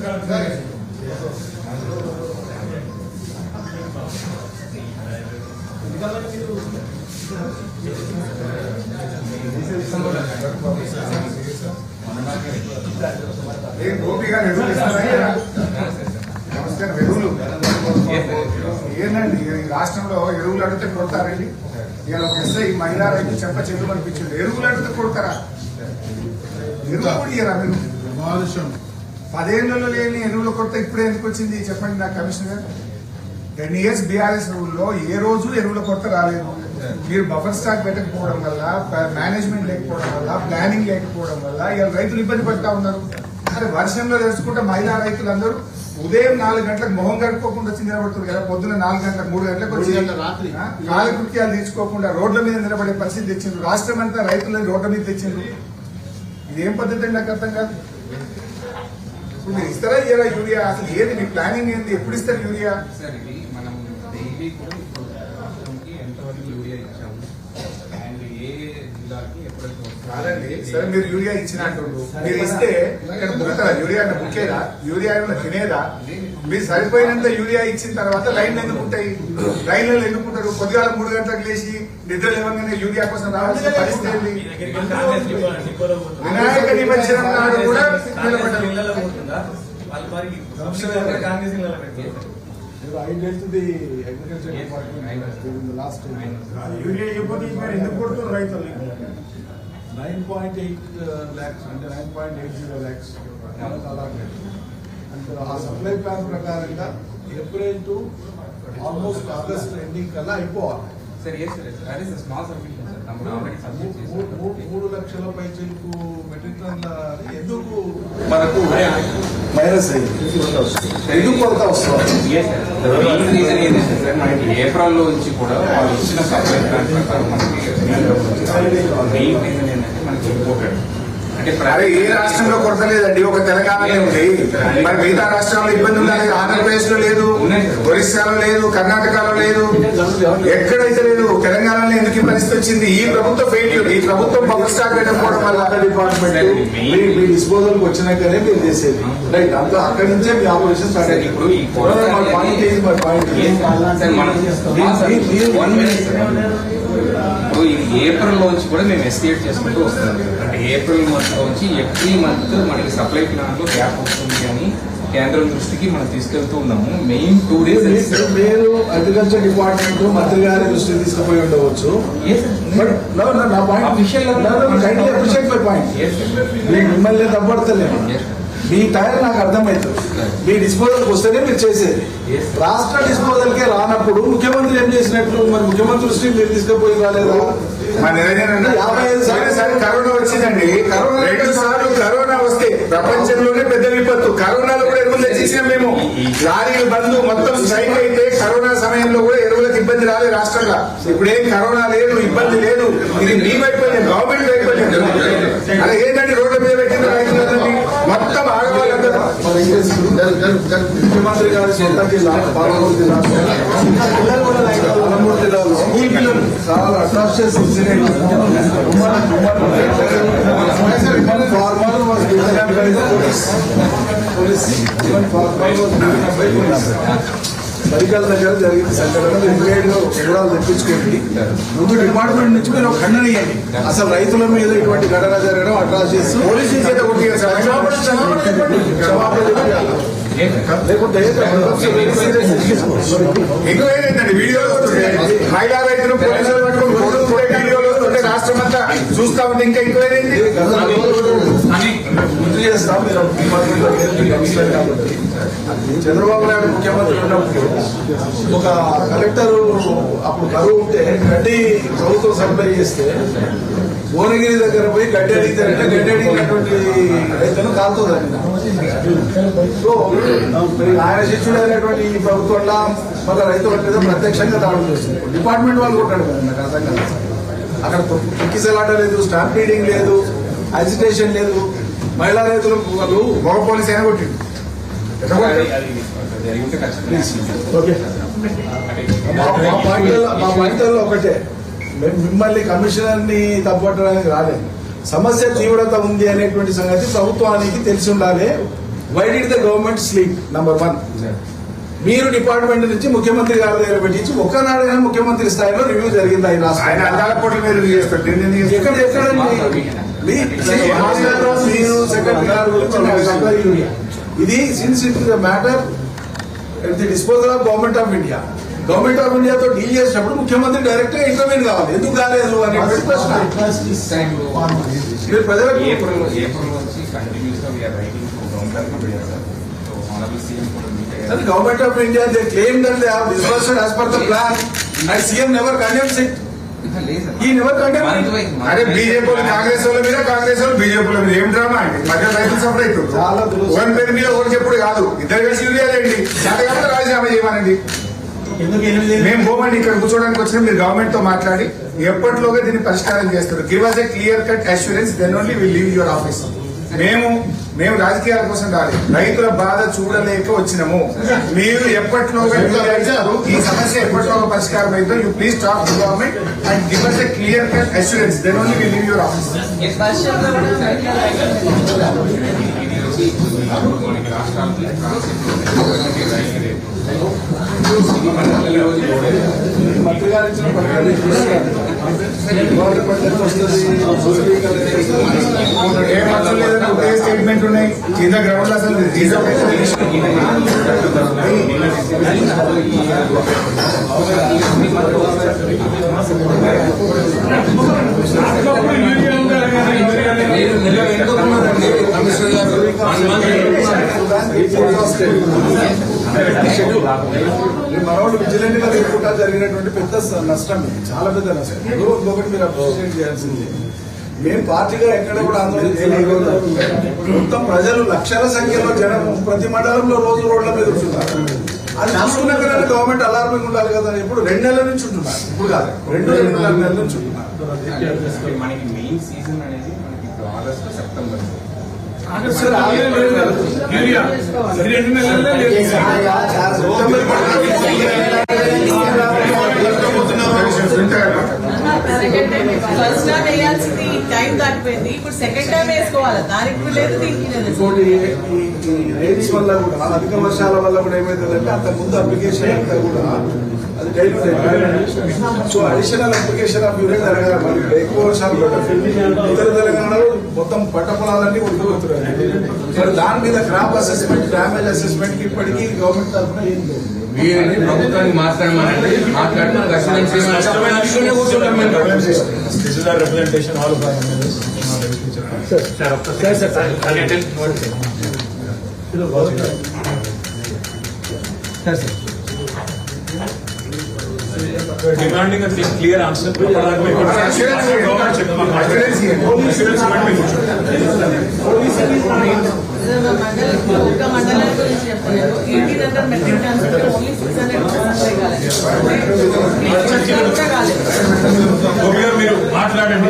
నమస్కారం. ఎరువులు ఏంటండి రాష్ట్రంలో ఎరువులు అడిగితే కొడతారండి. ఇవాళ ఒక ఎస్ఐ మహిళా రైతు చెప్ప చెల్లు అనిపించింది. ఎరువులు అడిగితే కొడతారా? ఎరువులు కూడా ఇయ్యరా మీరు? 10 ఏళ్లలో లేని ఎరువులు కొడితే ఇప్పుడే ఎందుకు వచ్చింది చెప్పండి నాకు కమిషనర్. 10 years బీఆర్ఎస్ రూల్లో ఏ రోజు ఎరువుల కొరత రాలేదు. మీరు బఫర్ స్టాక్ పెట్టకపోవడం వల్ల, మేనేజ్మెంట్ లేకపోవడం వల్ల, ప్లానింగ్ లేకపోవడం వల్ల ఇవాళ రైతులు ఇబ్బంది పడతా ఉన్నారు. అరే వర్షంలో తెలుసుకుంటే మహిళా రైతులందరూ ఉదయం 4 గంటలకు మొహం గడుపుకోకుండా వచ్చి నిలబడుతుంది కదా. పొద్దున 4 గంటలకు 3 గంటలకు వచ్చి కాలకృత్యాలు తీసుకోకుండా రోడ్ల మీద నిలబడే పరిస్థితి తెచ్చిండ్రు. రాష్ట్రం అంతా రైతులని రోడ్ల మీద తెచ్చిండ్రు. ఇదేం పద్ధతి అండి? నాకు అర్థం కాదు. ఇప్పుడు మీరు ఇస్తారా ఇయ్యారా యూరియా? అసలు ఏది మీ ప్లానింగ్ ఏంది? ఎప్పుడు ఇస్తారు యూరియా? కాదండి సరే, మీరు యూరియా ఇచ్చిన అంటుండ్రు. మీరు ఇస్తే ఇక్కడ బుక్కరా? యూరియా అంటే బుక్కేదా? యూరియా ఏమైనా తినేదా? మీరు సరిపోయినంత యూరియా ఇచ్చిన తర్వాత లైన్లు ఎందుకు ఉంటాయి? లైన్లలో ఎందుకు ఉంటారు? పొద్దుగాల 3 గంటలకు లేచి నిద్ర లేవగానే యూరియా కోసం రావాల్సిన పరిస్థితి. వినాయక నిమజ్జనం నాడు కూడా యూరియా ఇవ్వదు ఎందుకు కొడుతున్నారు రైతులు? 9.8 lakhs అంటే 9.80 lakhs అంటే ఆ సప్లై ప్లాన్ ప్రకారంగా April to almost August ending కల్లా అయిపోవాలి. 3 లక్షల పైచీలకు మెట్రిక్ టన్ల ఎందుకు మనకు మైనస్ అయింది? ఎందుకు కొరత వస్తుంది? ఏప్రిల్ నుంచి కూడా వాళ్ళు ఇచ్చిన సప్లై ప్లాన్ ప్రకారం మనకి మనకి ఇంపోర్టెడ్ అంటే ఏ రాష్ట్రంలో కొరత లేదండి, ఒక తెలంగాణలో ఉంది. మరి మిగతా రాష్ట్రాల్లో ఇబ్బంది ఉండాలి. ఆంధ్రప్రదేశ్ లో లేదు, ఒరిస్సాలో లేదు, కర్ణాటకలో లేదు, ఎక్కడైతే లేదు. తెలంగాణలో ఎందుకు ఈ పరిస్థితి వచ్చింది? ఈ ప్రభుత్వ ఫెయిల్యూర్. ఈ ప్రభుత్వం బఫర్ స్టాక్ పెట్టకపోవడం వల్ల డిపార్ట్మెంట్ మీ డిస్పోజల్ వచ్చినాకనే మీరు చేసేది రైట్. అంతా అక్కడి నుంచే మీ ఆపరేషన్ స్టార్ట్ అయ్యింది. ఇప్పుడు ఈ ఏప్రిల్ నుంచి కూడా మేము ఎస్టిమేట్ చేసుకుంటూ వస్తున్నాం. అంటే ఏప్రిల్ మంత్ నుంచి ఎవ్రీ మంత్ మనకి సప్లై ప్లాన్ లో గ్యాప్ వస్తుంది అని కేంద్రం దృష్టికి మనం తీసుకెళ్తూ ఉన్నాము. మెయిన్ 2 days మీరు అగ్రికల్చర్ డిపార్ట్మెంట్ మంత్రి గారి దృష్టికి తీసుకుపోయి ఉండవచ్చు. మిమ్మల్ని తప్పడతలేదు. మీ టైం నాకు అర్థమవుతుంది. మీ డిస్పోజల్కి వస్తేనే మీరు చేసేది. రాష్ట్ర డిస్పోజల్కే రానప్పుడు ముఖ్యమంత్రి ఏం చేసినట్లు? మరి ముఖ్యమంత్రి దృష్టికి మీరు తీసుకుపోయి రాలేదా? మా నిరంజన్ 55 సార్లు కరోనా వచ్చిందండి. 2 సార్లు కరోనా వస్తే ప్రపంచంలోనే పెద్ద విపత్తు. కరోనాలో కూడా ఎరువులు తెచ్చేసినాం మేము. లారీలు బంద్, మొత్తం స్ట్రైక్ అయితే కరోనా సమయంలో కూడా ఎరువులకు ఇబ్బంది రాలేదు రాష్ట్రంలో. ఇప్పుడేం కరోనా లేదు, ఇబ్బంది లేదు. ఇది మీ వైఫల్యం, గవర్నమెంట్ వైఫల్యం. అలా ఏంటంటే రోడ్ల మీద పెట్టిన రైతులందరినీ మొత్తం ఆడవాళ్ళందరూ. ముఖ్యమంత్రి గారి సొంత జిల్లా పాలమూరు జిల్లా చాలా అట్రాసిటీస్ ఇన్సిడెంట్. మెడికల్ దగ్గర జరిగిన సంఘటన ఇమ్మీడియట్ గా వివరాలు తెప్పించుకోండి. ముందు డిపార్ట్మెంట్ నుంచి మీరు ఒక ఖండన ఇవ్వండి. అసలు రైతుల మీద ఇటువంటి ఘటన జరగడం అట్రాసిటీస్ పోలీసుల చేత లేకుంటే ఎక్కువేంటండి వీడియోలో మహిళా రైతులు పోలీసులు పట్టుకుని వీడియోలో రాష్ట్రం అంతా చూస్తా ఉంది. ఇంకా ఎక్కువేంటి గుర్తు చేస్తాం. చంద్రబాబు నాయుడు ముఖ్యమంత్రి ఉన్నప్పుడు ఒక కలెక్టర్ అప్పుడు కరువు ఉంటే గడ్డి ప్రభుత్వం సప్లై చేస్తే భువనగిరి దగ్గర పోయి గడ్డి అడిగితే గడ్డి అడిగినటువంటి రైతులను కాలుతుందండి. సో ఆయన శిష్యుడైనటువంటి ఈ ప్రభుత్వంలో మళ్ళీ రైతుల మీద ప్రత్యక్షంగా దాడులు చేస్తుంది. డిపార్ట్మెంట్ వాళ్ళు కొట్టాడు కదా, నాకు అర్థం కాదు. అక్కడ తొక్కిసలాట లేదు, స్టాంప్ రీడింగ్ లేదు, అజిటేషన్ లేదు. మహిళా రైతులు వాళ్ళు మగ పోలీసు అయినా కొట్టిండు. మా పాయింట్లో ఒకటే, మిమ్మల్ని కమిషనర్ ని తప్పట్టడానికి రాలేదు. సమస్య తీవ్రత ఉంది అనేటువంటి సంగతి ప్రభుత్వానికి తెలిసి ఉండాలి. Why did the government sleep? Number 1. మీరు డిపార్ట్మెంట్ నుంచి ముఖ్యమంత్రి గారి దగ్గర పెట్టించి ఒక్కనాడైనా ముఖ్యమంత్రి స్థాయిలో రివ్యూ జరిగింది ఆయన ఆయన అందాల పోటీ మీరు చేస్తారు మీరు సెక్రటరీ గారి గురించి నాకు చెప్పలేదు. ఇది since it is matter at the disposal of government of India. Government of ఇండియాతో డీల్ చేసినప్పుడు ముఖ్యమంత్రి డైరెక్ట్ గా ఇంటర్వ్యూన్ కావాలి. ఎందుకు కాలేదు అనే ప్రశ్న మీరు ప్రజలకు ఏప్రిల్ నుంచి కంటిన్యూస్ గా we are writing government the government of India, they claim that they have disbursed as per the plan, and CM never condemns it. He never condemned it. అరే బీజేపీ కాంగ్రెస్ వాళ్ళ మీద, కాంగ్రెస్ వాళ్ళు బీజేపీ వాళ్ళ మీద ఏం డ్రామా అండి? మధ్య రైతులు సఫర్ చాలా అవుతుంది. దురదృష్టం. ఓన్ పేరు మీద ఓటు చెప్పుడు కాదు, ఇద్దరు కలిసి యూరియాలేండి, శాతకాలంలో రాజీనామా చేయమనండి. మేము పోమండి, ఇక్కడ కూర్చోడానికి వచ్చిన మీరు గవర్నమెంట్ తో మాట్లాడి ఎప్పటిలోగా దీన్ని పరిష్కారం చేస్తారు. Give us a clear cut assurance, then only will leave your office. మేము రాజకీయాల కోసం రాలేదు, రైతుల బాధ చూడలేక వచ్చినాము. మీరు ఎప్పటిలోగా ఈ సమస్య ఎప్పటిలోగా పరిష్కారం అయితే you please talk to government and give us a clear cut assurance, then only will leave your office. మనకి రాష్ట్రాలకి మంత్రి గారు ఇచ్చిన ఏ మంత్రులు లేదని ఒకే స్టేట్మెంట్ ఉన్నాయి కింద గ్రౌండ్ లో అసలు మనోళ్ళు విజిలెంట్ గా లేకుండా జరిగినటువంటి పెద్ద నష్టం, చాలా పెద్ద నష్టం. ఇంకొకటి మీరు అప్రిషియేట్ చేయాల్సింది, మేము పార్టీగా ఎక్కడ కూడా ఆందోళన చేయలేదు. మొత్తం ప్రజలు లక్షల సంఖ్యలో జనం ప్రతి మండలంలో రోజు రోడ్ల మీద ఉంటున్నారు. అది చూసుకున్నాక గవర్నమెంట్ అలార్మింగ్ ఉండాలి కదా. ఇప్పుడు 2 నెలల నుంచి ఉంటున్నారు, ఇప్పుడు కాదు 2-2.5 నెలల నుంచి ఉంటున్నారు. మనకి మెయిన్ సీజన్ అనేది మనకి ఇప్పుడు ఆగస్టు సెప్టెంబర్. ఫస్ట్ టైం వేయాల్సింది టైం దాటిపోయింది, ఇప్పుడు సెకండ్ టైం వేసుకోవాలి. దానికి లేదు, దీనికి లేదు. ఇంకోటి ఈ రైట్స్ వల్ల కూడా, అధిక వర్షాల వల్ల కూడా ఏమైతుందంటే అంతకు ముందు అప్లికేషన్ అంతా కూడా అది డైల్యూట్ అయిపోయింది. So additional application of unit జరగాలి. మరి ఎక్కువ వర్షాలు కూడా ఉత్తర తెలంగాణలో మొత్తం పంట పొలాలన్నీ ఉడికిపోతున్నాయి. మరి దాని మీద క్రాప్ అసెస్మెంట్, డ్యామేజ్ అసెస్మెంట్ కి ఇప్పటికీ గవర్నమెంట్ తరఫున ఏం లేదు. వీరిని ప్రభుత్వానికి మాట్లాడమనండి, మాట్లాడిన This is our representation, all of our members. We're demanding a clear answer. ఒక మండలం గురించి చెప్పలేదు. 1800 మెట్రిక్ టన్స్ ఓన్లీ 600 కాలేదు. మీరు మాట్లాడండి.